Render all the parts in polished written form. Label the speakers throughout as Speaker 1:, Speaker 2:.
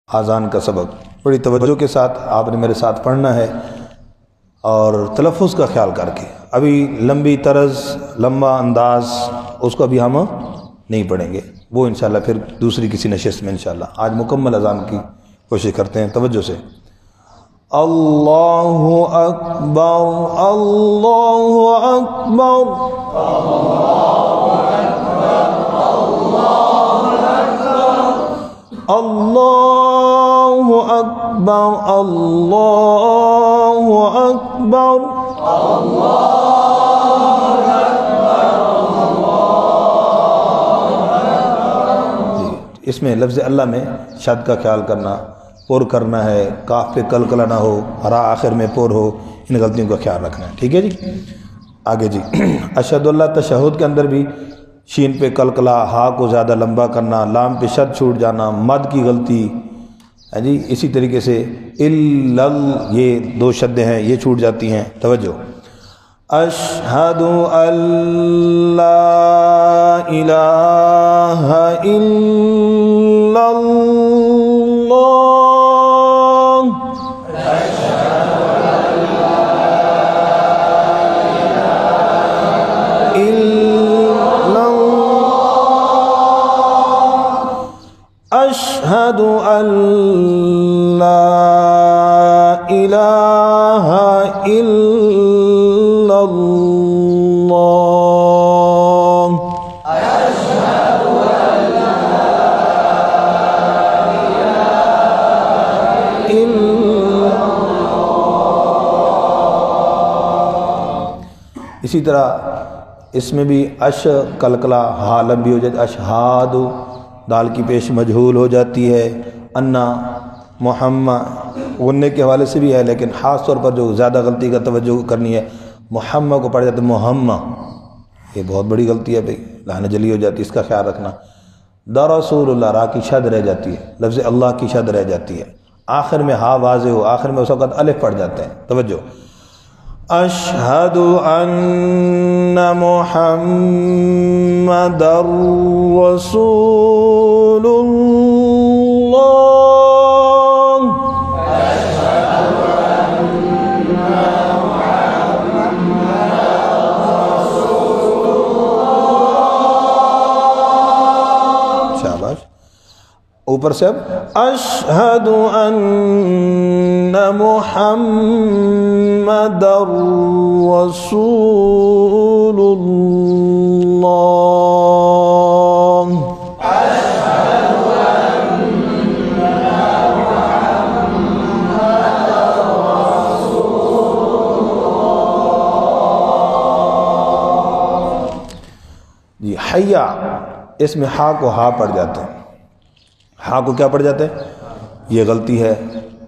Speaker 1: آذان کا سبق بڑی توجہ کے ساتھ آپ نے میرے ساتھ پڑھنا ہے اور تلفظ کا خیال کر کے. ابھی لمبی طرز لمبا انداز اس کو ابھی ہم نہیں پڑھیں گے، وہ انشاءاللہ پھر دوسری کسی نشست میں انشاءاللہ. آج مکمل اذان کی کوشش کرتے ہیں توجہ سے. اللہ اکبر اللہ اکبر اللہ اکبر اللہ اکبر. اس میں لفظ اللہ میں شد کا خیال کرنا، پر کرنا ہے، کاف پہ کلکلا نہ ہو، را آخر میں پر ہو، ان غلطیوں کا خیال رکھنا ہے. ٹھیک ہے جی. آگے جی اشہد اللہ تشہد کے اندر بھی شین پہ کلکلا، ہا کو زیادہ لمبا کرنا، لام پہ شد چھوٹ جانا، مد کی غلطی ہے جی. اسی طریقے سے یہ دو شدیں ہیں یہ چھوٹ جاتی ہیں. توجہ. اشہد ان لا الہ الا اللہ اشہد ان لا الہ الا اللہ اشہد ان لا الہ الا اللہ. اسی طرح اس میں بھی اش کلکلا ہا لمبی ہو جاتی، اشہاد دال کی پیش مجہول ہو جاتی ہے. انا محمد غنّے کے حوالے سے بھی ہے، لیکن خاص طور پر جو زیادہ غلطی کا توجہ کرنی ہے، محمد کو پڑھ جاتا ہے محمد، یہ بہت بڑی غلطی ہے بھائی، لہن جلی ہو جاتی ہے، اس کا خیال رکھنا. دا رسول اللہ را کی شد رہ جاتی ہے، لفظ اللہ کی شد رہ جاتی ہے. آخر میں ہا واضح ہو، آخر میں اس وقت الف پڑھ جاتے ہیں. توجہ. اشہد ان محمد رسول اللہ شاباش. اوپر سے اب اشہد ان محمد رسول اللہ اشہد ان محمد رسول اللہ. جی حیا اس میں ہا کو ہا پڑھ جاتے ہیں، ہا کو کیا پڑھ جاتے ہیں، یہ غلطی ہے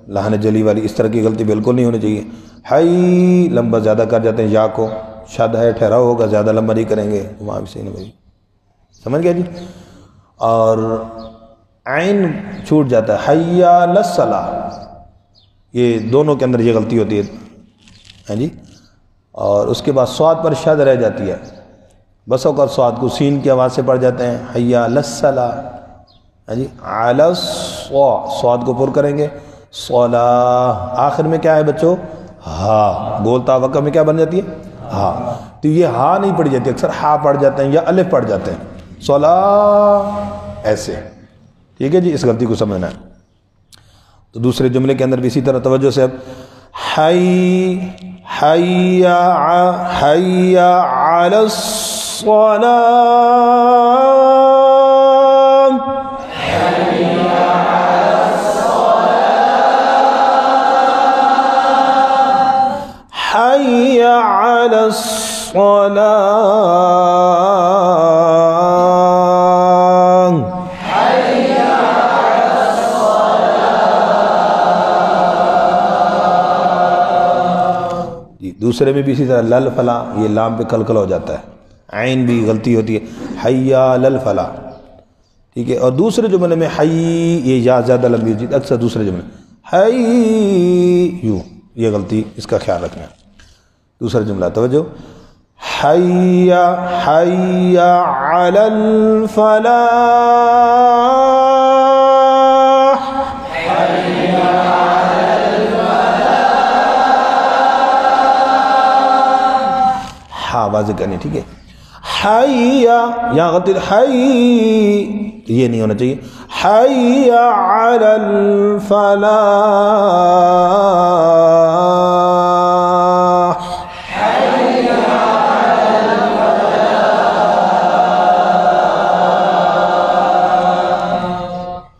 Speaker 1: لہن جلی والی. اس طرح کی غلطی بالکل نہیں ہونی چاہیے. ہائی لمبا زیادہ کر جاتے ہیں، یا کو شد ہے ٹھہراؤ ہوگا، زیادہ لمبا نہیں کریں گے، وہاں بھی صحیح نہیں بھائی. سمجھ گیا جی. اور عین چھوٹ جاتا ہے، حیا للصلاۃ، یہ دونوں کے اندر یہ غلطی ہوتی ہے جی. اور اس کے بعد صاد پر شد رہ جاتی ہے، بس اوقات صاد کو سین کی آواز سے پڑھ جاتے ہیں، حیا للصلاۃ جی. علی صاد کو پر کریں گے، صلاح آخر میں کیا ہے بچوں، ہا. گولتا وقع میں کیا بن جاتی ہے، ہا. تو یہ ہا نہیں پڑھی جاتی، اکثر ہا پڑھ جاتے ہیں یا الف پڑھ جاتے ہیں، صلاح ایسے. ٹھیک ہے جی. اس غلطی کو سمجھنا ہے. تو دوسرے جملے کے اندر بھی اسی طرح توجہ سے اب حیا علی الصلاۃ حی علی الصلاۃ حی علی الصلاۃ. جی دوسرے میں بھی اسی طرح لل فلا، یہ لام پہ کلکل ہو جاتا ہے، عین بھی غلطی ہوتی ہے، حی علی الفلاح. ٹھیک ہے. اور دوسرے جملے میں حی، یہ یا زیادہ لمبی ہوتی ہے اکثر دوسرے جملے حی یوں، یہ غلطی اس کا خیال رکھنا ہے. دوسرا جملہ توجہ، حی حی علی الفلاح، حی واضح کرنی، ٹھیک ہے. حی، یہاں غلطی حی، یہ نہیں ہونا چاہیے. حی علی الفلاح،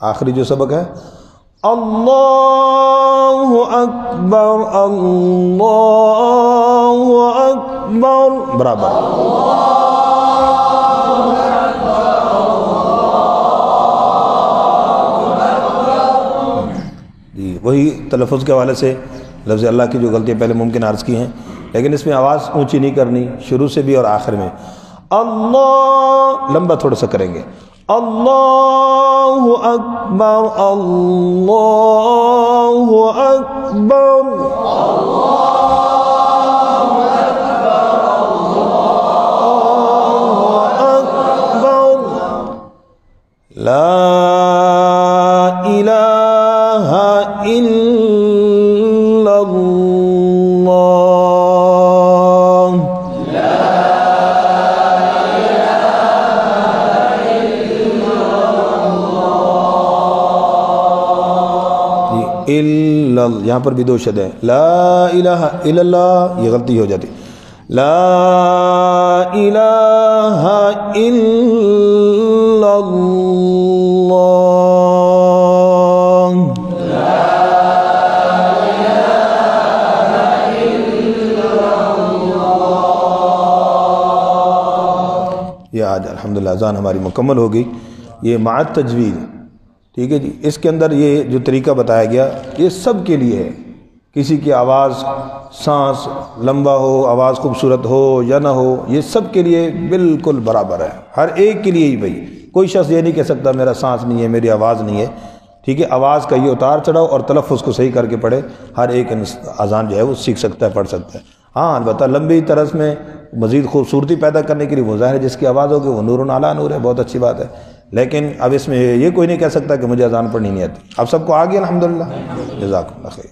Speaker 1: آخری جو سبق ہے اللہ اکبر اللہ اکبر برابر. جی وہی تلفظ کے حوالے سے لفظ اللہ کی جو غلطیاں پہلے ممکن عرض کی ہیں، لیکن اس میں آواز اونچی نہیں کرنی، شروع سے بھی اور آخر میں. اللہ لمبا تھوڑا سا کریں گے. اللہ اکبر اللہ اکبر اللہ اکبر لا الہ الا اللہ یہاں پر بھی دو شد ہے. لا الہ الا اللہ یہ غلطی ہو جاتی. لا الہ الا اللہ یہ آج الحمدللہ اذان ہماری مکمل ہو گئی. یہ مع تجوید، ٹھیک ہے جی. اس کے اندر یہ جو طریقہ بتایا گیا یہ سب کے لیے ہے. کسی کی آواز سانس لمبا ہو، آواز خوبصورت ہو یا نہ ہو، یہ سب کے لیے بالکل برابر ہے. ہر ایک کے لیے ہی بھائی. کوئی شخص یہ نہیں کہہ سکتا میرا سانس نہیں ہے، میری آواز نہیں ہے، ٹھیک ہے. آواز کا یہ اتار چڑھاؤ اور تلفظ کو صحیح کر کے پڑھے. ہر ایک اذان جو ہے وہ سیکھ سکتا ہے، پڑھ سکتا ہے. ہاں البتہ لمبی طرز میں مزید خوبصورتی پیدا کرنے کے لیے وہ ظاہر ہے جس کی آواز ہوگی وہ نور علی نور ہے، بہت اچھی بات ہے. لیکن اب اس میں یہ کوئی نہیں کہہ سکتا کہ مجھے اذان پڑھنی نہیں آتی. اب سب کو آ گیا الحمدللہ. جزاکم اللہ خیر.